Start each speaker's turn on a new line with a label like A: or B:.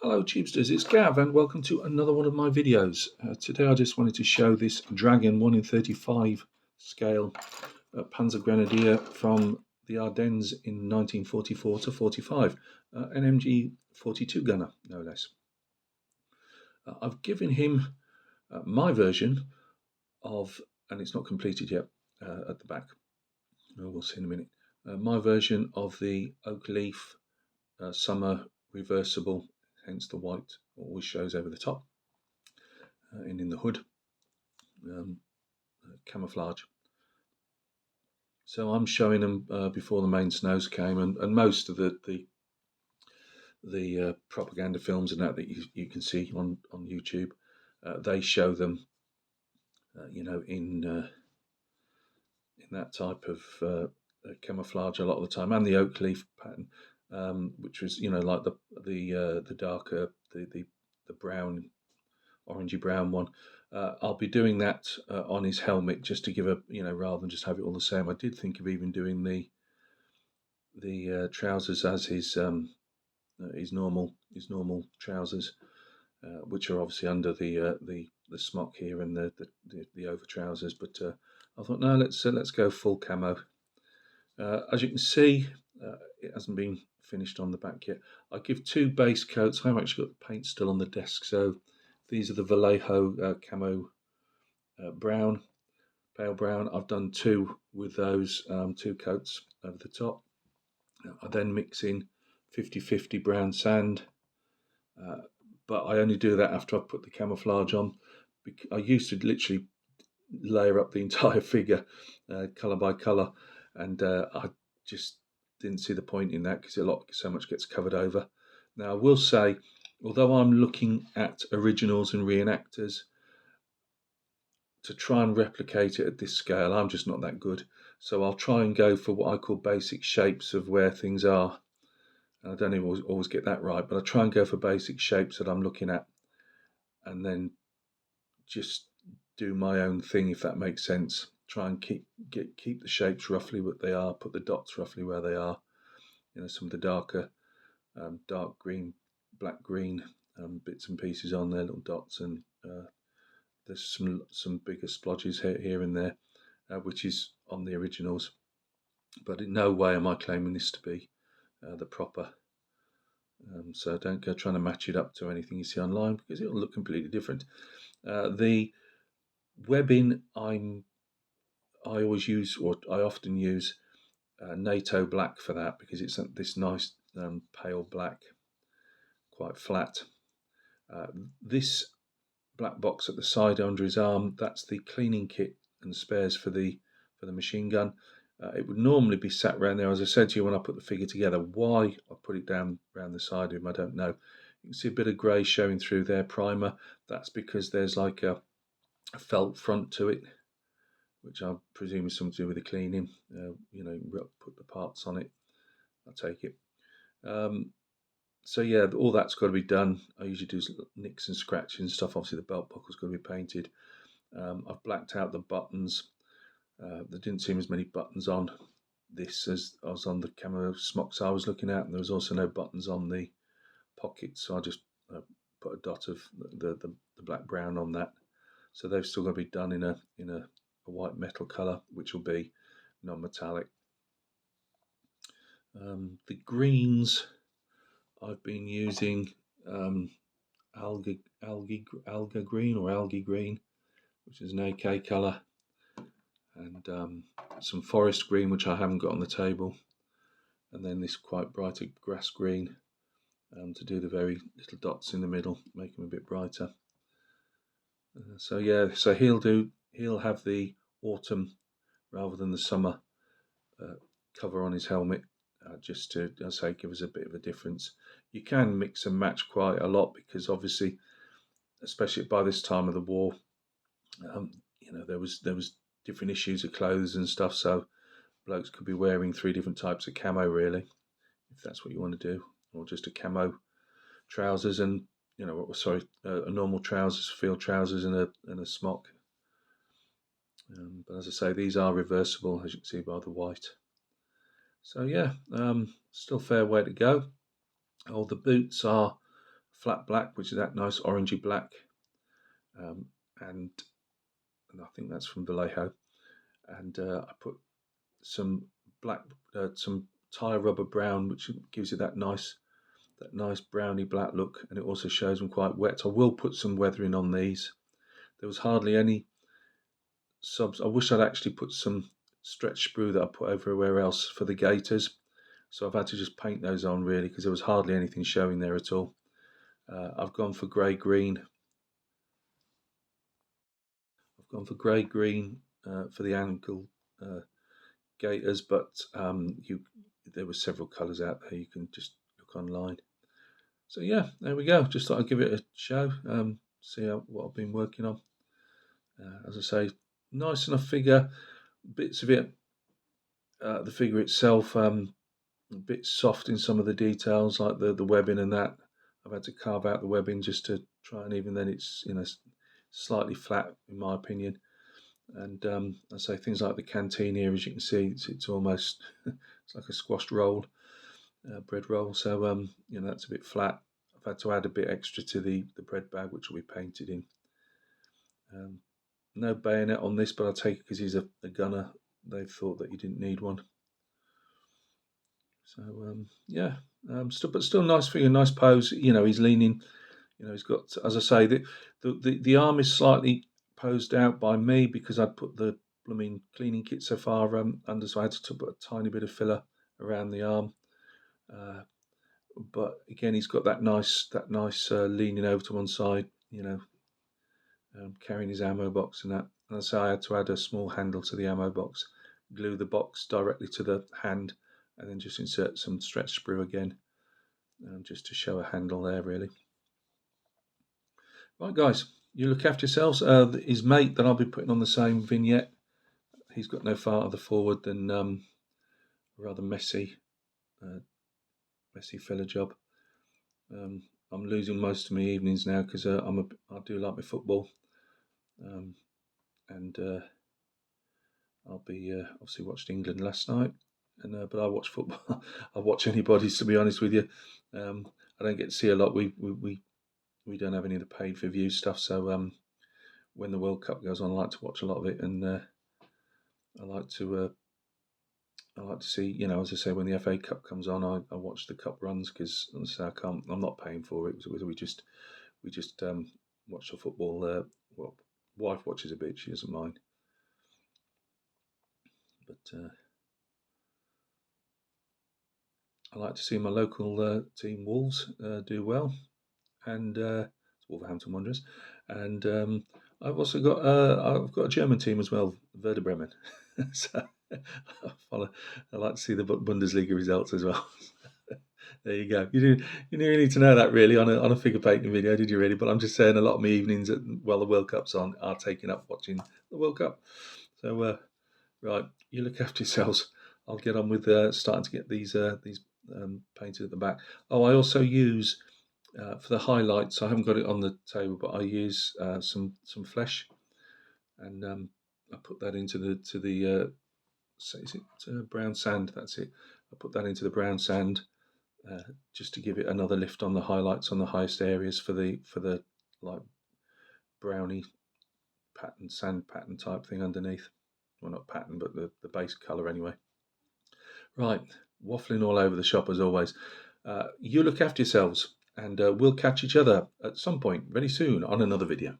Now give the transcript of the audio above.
A: Hello Tubesters, it's Gav and welcome to another one of my videos. Today I just wanted to show this Dragon 1 in 35 scale Panzer Grenadier from the Ardennes in 1944 to 45, an MG 42 gunner, no less. I've given him my version of, and it's not completed yet at the back, we'll see in a minute, my version of the oak leaf summer reversible, hence the white always shows over the top and in the hood, camouflage. So I'm showing them before the main snows came, and most of the propaganda films and that you can see on YouTube, they show them, in that type of camouflage a lot of the time, and the oak leaf pattern, which was like the darker the brown, orangey brown one. I'll be doing that on his helmet just to give a rather than just have it all the same. I did think of even doing the trousers as his normal trousers, which are obviously under the smock here and the over trousers. But I thought no, let's go full camo. As you can see, it hasn't been finished on the back yet. I give two base coats. I've actually got the paint still on the desk, so these are the Vallejo camo brown, pale brown. I've done two with those, two coats over the top. I then mix in 50-50 brown sand, but I only do that after I've put the camouflage on. I used to literally layer up the entire figure, colour by colour, and I just didn't see the point in that because so much gets covered over. Now I will say, although I'm looking at originals and reenactors to try and replicate it at this scale, I'm just not that good. So I'll try and go for what I call basic shapes of where things are. And I don't always get that right, but I try and go for basic shapes that I'm looking at, and then just do my own thing, if that makes sense. Try and keep the shapes roughly what they are, put the dots roughly where they are. Some of the darker, dark green, black green bits and pieces on there, little dots, and there's some bigger splodges here and there, which is on the originals. But in no way am I claiming this to be the proper. So don't go trying to match it up to anything you see online, because it'll look completely different. The webbing I always use, or I often use, NATO black for that, because it's this nice pale black, quite flat. This black box at the side under his arm, that's the cleaning kit and spares for the machine gun. It would normally be sat around there, as I said to you when I put the figure together. Why I put it down around the side of him, I don't know. You can see a bit of grey showing through there, primer. That's because there's like a felt front to it, which I presume is something to do with the cleaning. Put the parts on it, I take it. So yeah, all that's got to be done. I usually do nicks and scratches and stuff. Obviously the belt buckle's got to be painted. I've blacked out the buttons. There didn't seem as many buttons on this as I was on the camo smocks I was looking at, and there was also no buttons on the pockets, so I just put a dot of the black brown on that. So they've still got to be done in a white metal colour, which will be non-metallic. The greens, I've been using alga green or algae green, which is an AK colour, and some forest green, which I haven't got on the table, and then this quite brighter grass green to do the very little dots in the middle, make them a bit brighter. So yeah, so he'll have the autumn rather than the summer cover on his helmet, just to, as I say, give us a bit of a difference. You can mix and match quite a lot, because obviously, especially by this time of the war, there was different issues of clothes and stuff, so blokes could be wearing 3 different types of camo, really, if that's what you want to do, or just a camo trousers and a normal trousers, field trousers, and a smock. But as I say, these are reversible, as you can see by the white. So yeah, still fair way to go. Oh, the boots are flat black, which is that nice orangey black, and I think that's from Vallejo. And I put some black, some tire rubber brown, which gives you that nice browny black look, and it also shows them quite wet. I will put some weathering on these. There was hardly any subs. I wish I'd actually put some stretch sprue that I put everywhere else for the gaiters. So I've had to just paint those on really, because there was hardly anything showing there at all. I've gone for grey green. I've gone for grey green for the ankle gaiters, but there were several colours out there. You can just look online. So yeah, there we go. Just thought I'd give it a show. See what I've been working on. As I say, nice enough figure. Bits of it, the figure itself, a bit soft in some of the details, like the webbing and that. I've had to carve out the webbing just to try and even then it's slightly flat in my opinion. And I say things like the canteen here, as you can see, it's almost it's like a squashed roll, bread roll. So that's a bit flat. I've had to add a bit extra to the bread bag, which will be painted in. No bayonet on this, but I'll take it because he's a gunner. They thought that he didn't need one. So yeah, but still nice figure, nice pose. He's leaning. He's got, as I say, the arm is slightly posed out by me because I'd put the blooming cleaning kit so far under, so I had to put a tiny bit of filler around the arm. But again, he's got that nice leaning over to one side, carrying his ammo box and that. And so I had to add a small handle to the ammo box, glue the box directly to the hand, and then just insert some stretch sprue again, just to show a handle there, really. Right, guys, you look after yourselves. His mate that I'll be putting on the same vignette, he's got no farther forward than a rather messy filler job. I'm losing most of my evenings now because I do like my football, and I'll be obviously watched England last night, and but I watch football. I watch anybody's, to be honest with you. I don't get to see a lot. We don't have any of the paid for view stuff, so when the World Cup goes on, I like to watch a lot of it, and I like to see, as I say, when the FA Cup comes on, I watch the cup runs because I'm not paying for it. We just watch the football. Well, wife watches a bit; she doesn't mind, but I like to see my local team Wolves do well, and Wolverhampton Wanderers, and I've also got a German team as well, Werder Bremen. So I like to see the Bundesliga results as well. There you go. You didn't really need to know that really on a figure painting video, did you really? But I'm just saying a lot of my evenings while the World Cup's on are taken up watching the World Cup. So right, you look after yourselves. I'll get on with starting to get these painted at the back. Oh, I also use for the highlights. I haven't got it on the table, but I use some flesh, and I put that into the is it brown sand? That's it. I put that into the brown sand just to give it another lift on the highlights on the highest areas for the like browny sand pattern type thing underneath. Well, not pattern, but the base colour anyway. Right, waffling all over the shop as always. You look after yourselves, and we'll catch each other at some point very soon on another video.